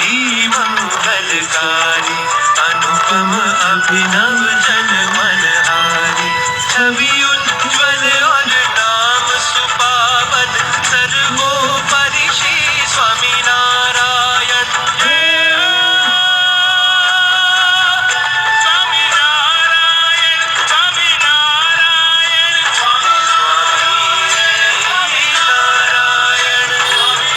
ज्योति मंगलकारी, अनुपम अभिनव जन मनहारी। छवि उज्ज्वल और नाम सुपावन, सर्वोपरि श्री स्वामी नारायण। स्वामी नारायण, स्वामी नारायण, स्वामी नारायण, स्वामी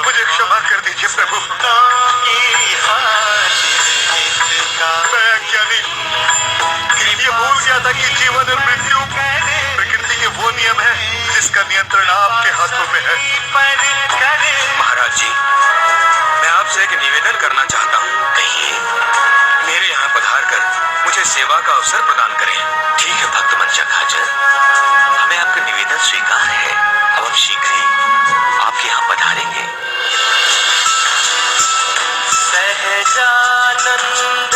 मुझे क्षमा कर दीजिए प्रभु। मैं अज्ञानी ये भूल गया था कि जीवन और मृत्यु प्रकृति के वो नियम है जिसका नियंत्रण आपके हाथों में है। महाराज जी, मैं आपसे एक निवेदन करना चाहता हूँ। कहिए। मेरे यहाँ पधार कर मुझे सेवा का अवसर प्रदान करें। ठीक है भक्त मंचक हाजर, हमें आपका निवेदन स्वीकार है। अब हम शीघ्र ही आपके यहाँ पधारेंगे। सहजानंद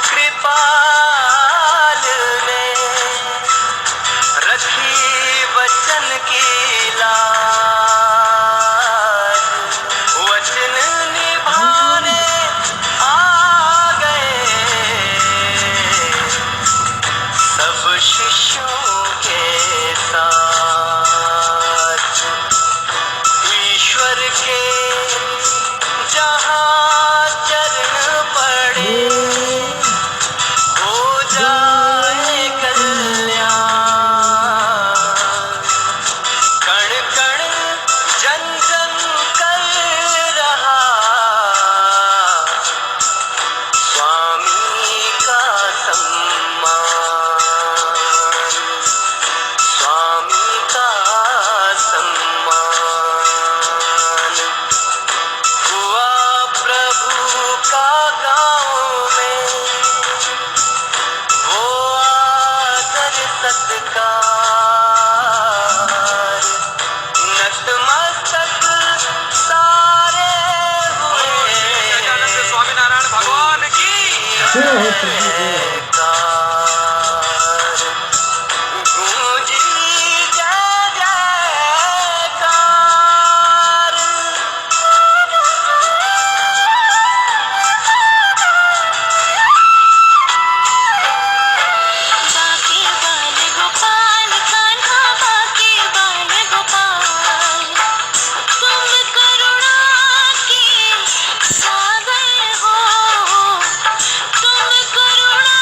कृपाल ने रखी वचन की लाज, वचन निभाने आ गए सब शिष्यों के साथ। ईश्वर के जहाँ चरण पड़े हो जाए कल्याण। कण कण जन जन कर रहा स्वामी का सम्मान, स्वामी का सम्मान। हुआ प्रभु का गाँव में वो आदर सत्कार, नतमस्तक सारे हुए स्वामीनारायण भगवान की जयकार। गूंजी जय जयकार। बाके बाल गोपाल कान्हा, बाके बाल गोपाल, तुम करुणा के सागर हो, तुम करुणा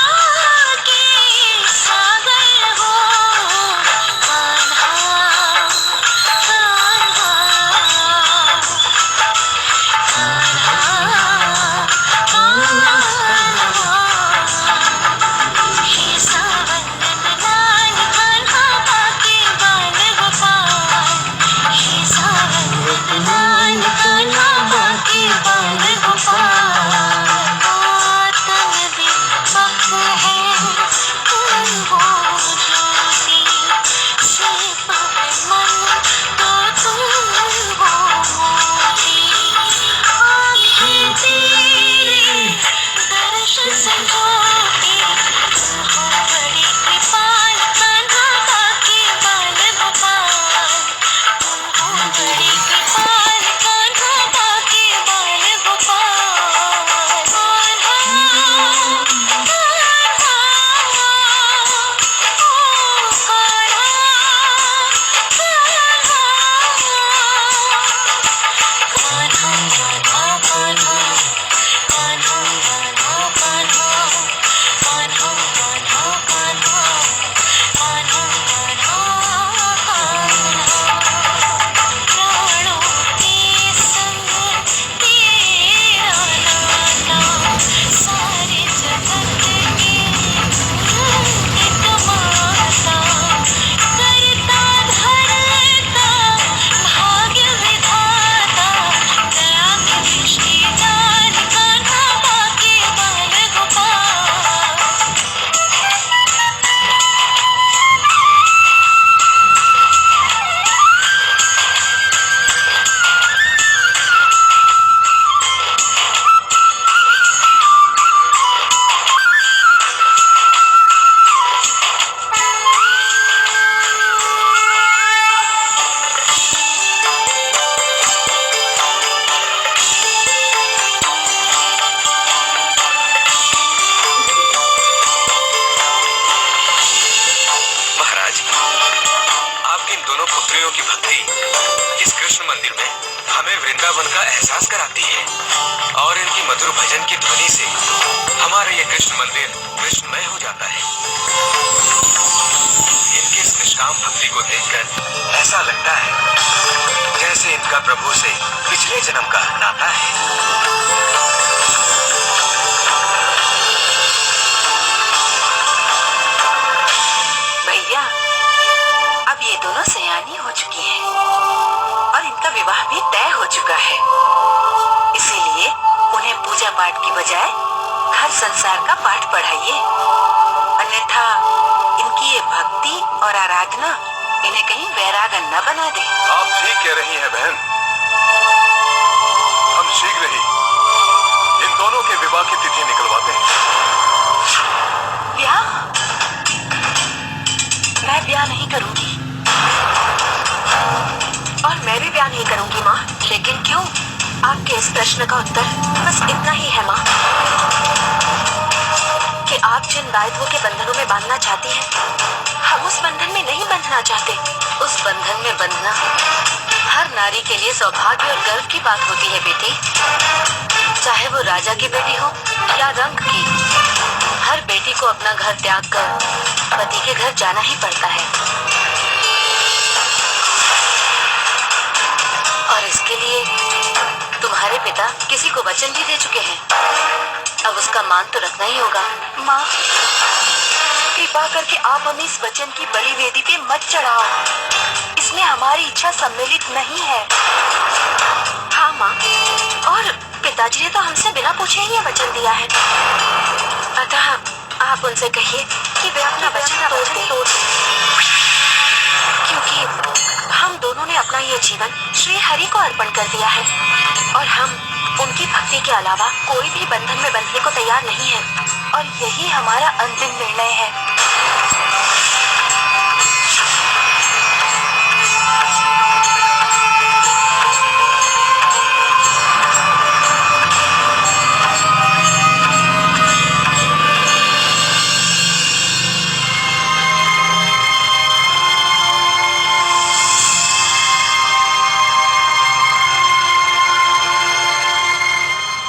वृंदावन का एहसास कराती है और इनकी मधुर भजन की ध्वनि से हमारा ये कृष्ण मंदिर कृष्णमय हो जाता है। इनकी इस निष्काम भक्ति को देखकर ऐसा लगता है जैसे इनका प्रभु से पिछले जन्म का नाता है। भैया, अब ये दोनों सयानी हो चुकी हैं और इनका विवाह भी तय हो चुका है। इसीलिए उन्हें पूजा पाठ की बजाय घर संसार का पाठ पढ़ाइए, अन्यथा इनकी ये भक्ति और आराधना इन्हें कहीं वैरागन न बना दे। आप ठीक कह रही हैं बहन। हम शीघ्र ही इन दोनों के विवाह की तिथि निकलवाते हैं। ब्याह? मैं ब्याह नहीं करूंगी और मैं भी ब्याह नहीं करूंगी माँ। लेकिन क्यों? आपके इस प्रश्न का उत्तर बस इतना ही है माँ कि आप जिन दायित्वों के बंधनों में बांधना चाहती हैं, हम उस बंधन में नहीं बंधना चाहते। उस बंधन में बंधना हर नारी के लिए सौभाग्य और गर्व की बात होती है बेटी, चाहे वो राजा की बेटी हो या रंग की। हर बेटी को अपना घर त्याग कर पति के घर जाना ही पड़ता है और इसके लिए तुम्हारे पिता किसी को वचन भी दे चुके हैं। अब उसका मान तो रखना ही होगा। माँ, कृपा करके आप हमें इस वचन की बड़ी वेदी पे मत चढ़ाओ। इसमें हमारी इच्छा सम्मिलित नहीं है। हाँ माँ, और पिताजी ने तो हमसे बिना पूछे ही ये वचन दिया है। अतः आप उनसे कहिए कि वे अपना वचन तोड़ दें, क्योंकि हम दोनों ने अपना ये जीवन श्री हरि को अर्पण कर दिया है और हम उनकी भक्ति के अलावा कोई भी बंधन में बंधने को तैयार नहीं है और यही हमारा अंतिम निर्णय है।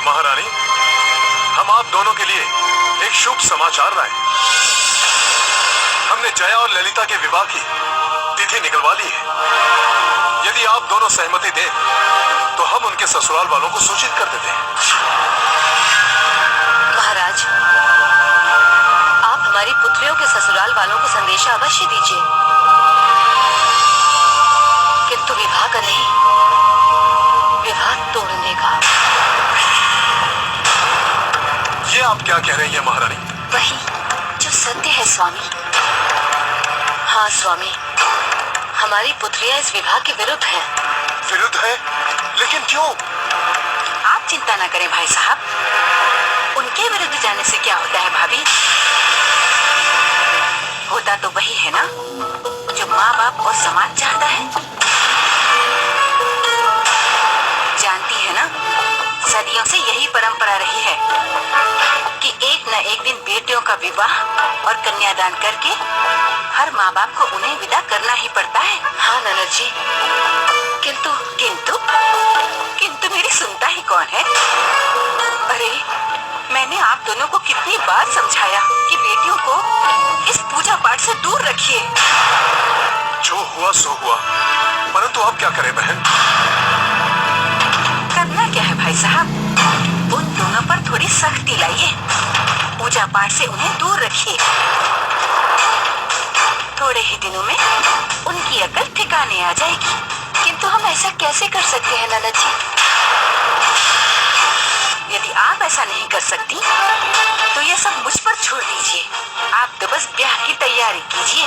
महारानी, हम आप दोनों के लिए एक शुभ समाचार लाए। हमने जया और ललिता के विवाह की तिथि निकलवा ली है। यदि आप दोनों सहमति दें तो हम उनके ससुराल वालों को सूचित कर देते हैं। महाराज, आप हमारी पुत्रियों के ससुराल वालों को संदेशा अवश्य दीजिए, किंतु विवाह का नहीं, विवाह तोड़ने का। ये आप क्या कह रही हैं महारानी? वही जो सत्य है स्वामी। हाँ स्वामी, हमारी पुत्रियां इस विवाह के विरुद्ध हैं। विरुद्ध है? लेकिन क्यों? आप चिंता न करें भाई साहब, उनके विरुद्ध जाने से क्या होता है भाभी? होता तो वही है ना जो माँ बाप और समाज चाहता है। जानती है ना, सदियों से यही परंपरा रही है कि एक न एक दिन बेटियों का विवाह और कन्यादान करके हर माँ बाप को उन्हें विदा करना ही पड़ता है। हाँ ननद जी, किंतु किंतु किंतु मेरी सुनता ही कौन है? अरे, मैंने आप दोनों को कितनी बार समझाया कि बेटियों को इस पूजा पाठ से दूर रखिए। जो हुआ सो हुआ, परंतु अब क्या करें बहन? करना क्या है भाई साहब, उन दोनों पर थोड़ी सख्ती लाइए, पूजा पाठ से उन्हें दूर रखिए। थोड़े ही दिनों में उनकी अकल ठिकाने आ जाएगी। किंतु हम ऐसा कैसे कर सकते हैं ननद जी? यदि आप ऐसा नहीं कर सकती तो ये सब मुझ पर छोड़ दीजिए। आप तो बस ब्याह की तैयारी कीजिए।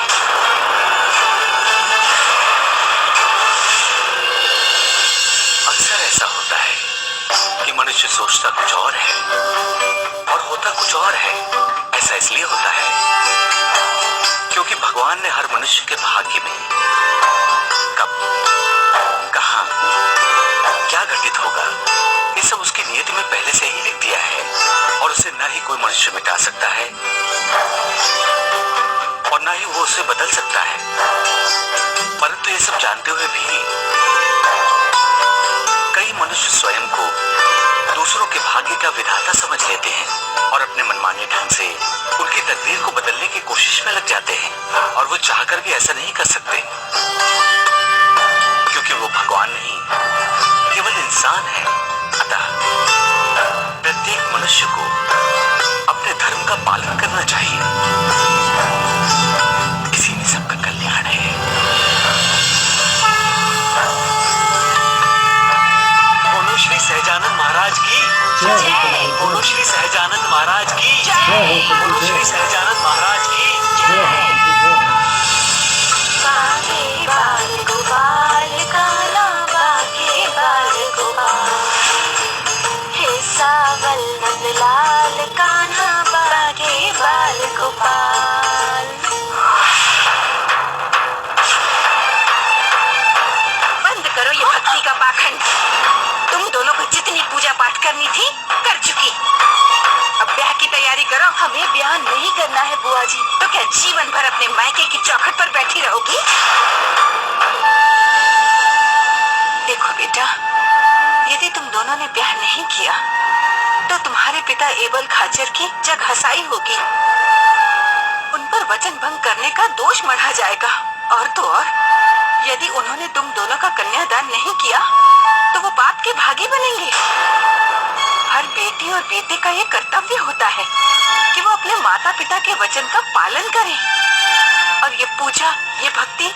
अक्सर ऐसा होता है कि मनुष्य सोचता कुछ और है और होता कुछ और है। ऐसा इसलिए होता है क्योंकि भगवान ने हर मनुष्य के भाग्य में कब, कहां, क्या घटित होगा, ये सब उसकी नियति में पहले से ही लिख दिया है और उसे न ही कोई मनुष्य मिटा सकता है और न ही वो उसे बदल सकता है। परंतु ये सब जानते हुए भी कई मनुष्य स्वयं को दूसरों के भाग्य का विधाता समझ लेते हैं और अपने मनमाने ढंग से उनकी तकदीर को बदलने की कोशिश में लग जाते हैं, और वो चाहकर भी ऐसा नहीं कर सकते, क्योंकि वो भगवान नहीं, केवल इंसान है। अतः प्रत्येक मनुष्य को अपने धर्म का पालन करना चाहिए, इसी में सबका कल्याण है। बोलो श्री सहजानंद महाराज की जय। बोलो श्री सहजानंद महाराज की जय। बोलो श्री सहजानंद महाराज की जय। बागे बाल गोपाल काला बागे बाल गोपाल, हे सावल नंदलाल कान्हा बागे बाल गोपाल। बंद करो ये भक्ति का पाखंड। तुम दोनों को जितनी पूजा पाठ करनी थी कर चुकी, अब ब्याह की तैयारी करो। हमें ब्याह नहीं करना है बुआ जी। तो क्या जीवन भर अपने मायके की चौखट पर बैठी रहोगी? देखो बेटा, यदि तुम दोनों ने ब्याह नहीं किया तो तुम्हारे पिता एबल खाचर की जग हसाई होगी, उन पर वचन भंग करने का दोष मढ़ा जाएगा। और तो और, यदि उन्होंने तुम दोनों का कन्यादान नहीं किया तो वो पाप के भागी बनेंगे। हर बेटी और बेटे का ये कर्तव्य होता है कि वो अपने माता पिता के वचन का पालन करें। और ये पूजा, ये भक्ति,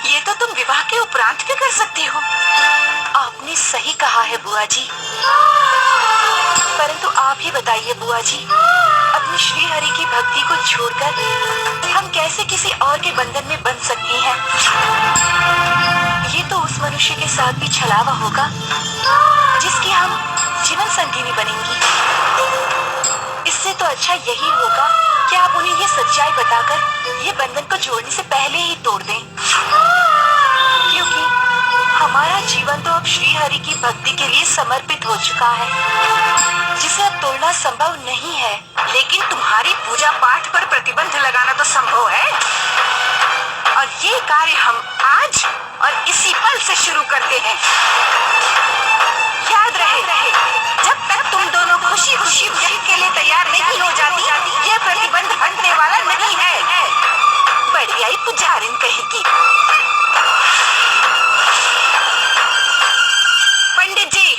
ये तो तुम विवाह के उपरांत भी कर सकती हो। आपने सही कहा है बुआ जी, परंतु आप ही बताइए बुआ जी, अपनी श्री हरि की भक्ति को छोड़कर हम कैसे किसी और के बंधन में बंध सकती हैं? ये तो उस मनुष्य के साथ भी छलावा होगा जिसकी हम जीवन संगिनी बनेंगी। इससे तो अच्छा यही होगा कि आप उन्हें ये सच्चाई बताकर ये बंधन को जोड़ने से पहले ही तोड़ दें, क्योंकि हमारा जीवन तो अब श्री हरि की भक्ति के लिए समर्पित हो चुका है, जिसे अब तोड़ना संभव नहीं है। लेकिन तुम्हारी पूजा पाठ पर प्रतिबंध लगाना तो संभव है, और ये कार्य हम आज और इसी पल से शुरू करते हैं। याद रहे, जब तक तुम दोनों खुशी खुशी ब्याह के लिए तैयार नहीं हो जाती, ये प्रतिबंध हटने वाला नहीं है। बड़ी आई पुजारिन कहेगी। पंडित जी,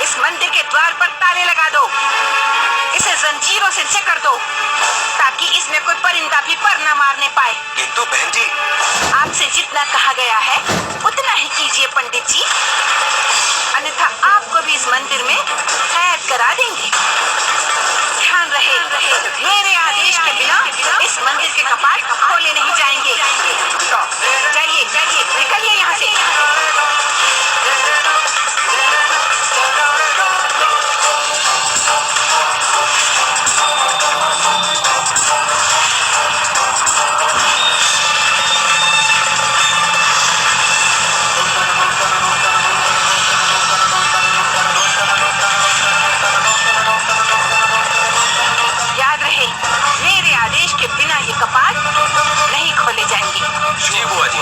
इस मंदिर के द्वार पर ताले लगा दो, इसे जंजीरों से जकड़ दो, ताकि इसमें कोई परिंदा भी पर न मारने पाए। किंतु बहन जी, आपसे जितना कहा गया है उतना ही कीजिए पंडित जी, अन्यथा आपको भी इस मंदिर में कैद करा देंगे। ध्यान रहे, मेरे आदेश के बिना इस मंदिर के कपाट खोले नहीं जाएंगे। जाइए, निकलिए यहाँ से। याद रहे, मेरे आदेश के बिना ये कपाट नहीं खोले जाएंगे। जी बुआ जी।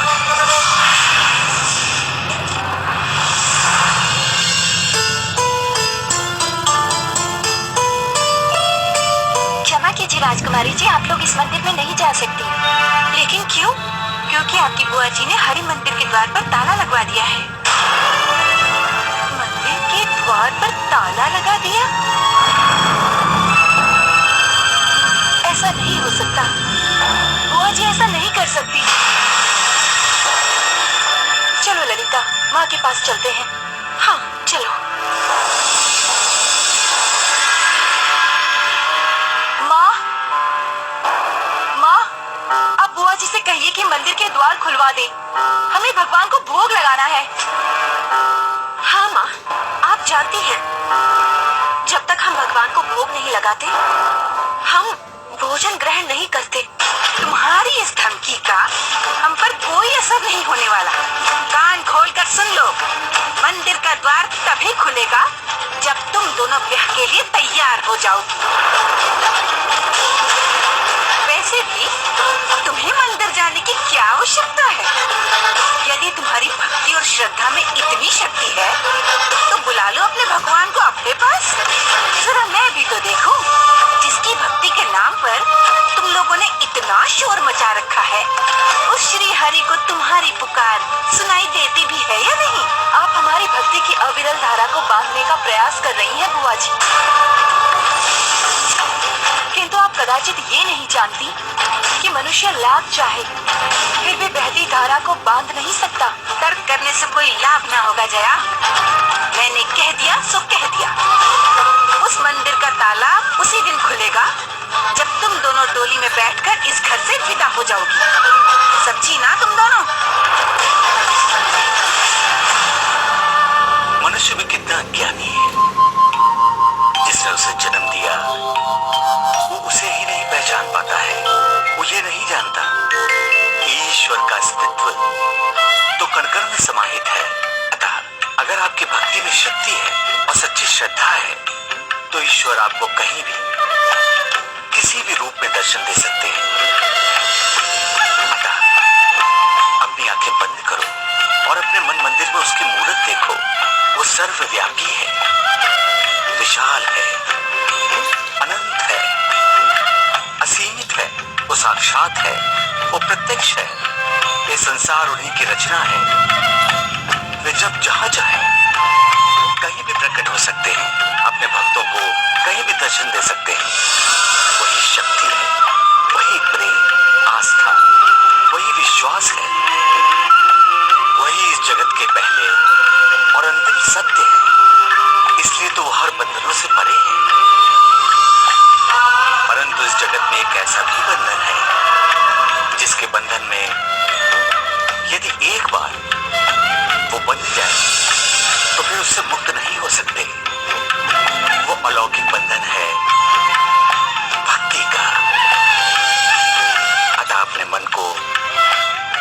क्षमा कीजिए राजकुमारी जी, आप लोग इस मंदिर में नहीं जा सकती। लेकिन क्यों? क्योंकि आपकी बुआ जी ने हरि मंदिर के द्वार पर ताला लगवा दिया है। मंदिर के द्वार पर ताला लगा दिया? ऐसा नहीं हो सकता, बुआ जी ऐसा नहीं कर सकती। चलो ललिता, माँ के पास चलते हैं। हाँ, चलो। माँ, माँ, अब बुआ जी से कहिए कि मंदिर के द्वार खुलवा दे, हमें भगवान को भोग लगाना है। हाँ माँ, आप जानती हैं, जब तक हम भगवान को भोग नहीं लगाते, हम भोजन ग्रहण नहीं करते। तुम्हारी इस धमकी का हम पर कोई असर नहीं होने वाला। कान खोलकर सुन लो, मंदिर का द्वार तभी खुलेगा जब तुम दोनों ब्याह के लिए तैयार हो जाओ। वैसे भी तुम्हें मंदिर जाने की क्या आवश्यकता है? यदि तुम्हारी भक्ति और श्रद्धा में इतनी शक्ति है तो बुला लो अपने भगवान को अपने पास। जरा मैं भी तो देखूं, जिसकी भक्ति के नाम पर तुम लोगों ने इतना शोर मचा रखा है, उस श्री हरि को तुम्हारी पुकार सुनाई देती भी है या नहीं? आप हमारी भक्ति की अविरल धारा को बांधने का प्रयास कर रही हैं बुआ जी, किंतु आप कदाचित ये नहीं जानती कि मनुष्य लाभ चाहे फिर भी बहती धारा को बांध नहीं सकता। तर्क करने से कोई लाभ ना होगा जया। मैंने कह दिया सो कह दिया। उस मंदिर का ताला उसी दिन खुलेगा जब तुम दोनों डोली में बैठकर इस घर से विदा हो जाओगी। समझी ना तुम दोनों? मनुष्य भी कितना अज्ञानी है। जिसने उसे जन्म दिया वो उसे ही नहीं पहचान पाता है। वो ये नहीं जानता कि ईश्वर का अस्तित्व तो कण-कण में समाहित है। अतः अगर आपकी भक्ति में शक्ति है और सच्ची श्रद्धा है तो ईश्वर आपको कहीं भी किसी भी रूप में दर्शन दे सकते हैं। अतः अपनी आंखें बंद करो और अपने मन मंदिर में उसकी मूर्त देखो। वो सर्वव्यापी है, विशाल है, अनंत है, असीमित है, वो साक्षात है, वो प्रत्यक्ष है। ये संसार उन्हीं की रचना है। वे जब जहां चाहे कहीं भी प्रकट हो सकते हैं, अपने भक्तों को कहीं भी दर्शन दे सकते हैं। वही शक्ति है, वही प्रेम, आस्था, वही विश्वास है, वही इस जगत के पहले और अंतिम सत्य है। इसलिए तो वो हर बंधनों से परे है। परंतु इस जगत में एक ऐसा भी बंधन है जिसके बंधन में यदि एक बार वो बंध जाए तो फिर उससे मुक्त नहीं हो सकते। वो अलौकिक बंधन है भक्ति का। अतः अपने मन को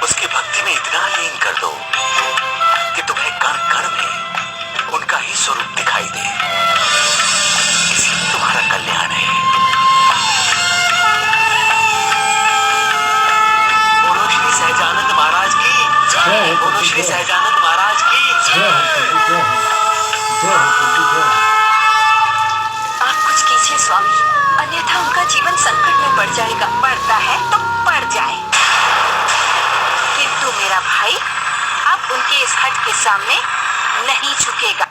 उसकी भक्ति में इतना लीन कर दो कि तुम्हें कण कण में उनका ही स्वरूप दिखाई दे। इसी में तुम्हारा कल्याण है। बोलो श्री सहजानंद महाराज की, बोलो श्री सहजानंद महाराज की। आप कुछ कीजिए स्वामी, अन्यथा उनका जीवन संकट में पड़ जाएगा। पड़ता है तो पड़ जाए, किंतु मेरा भाई अब उनके इस हट के सामने नहीं झुकेगा।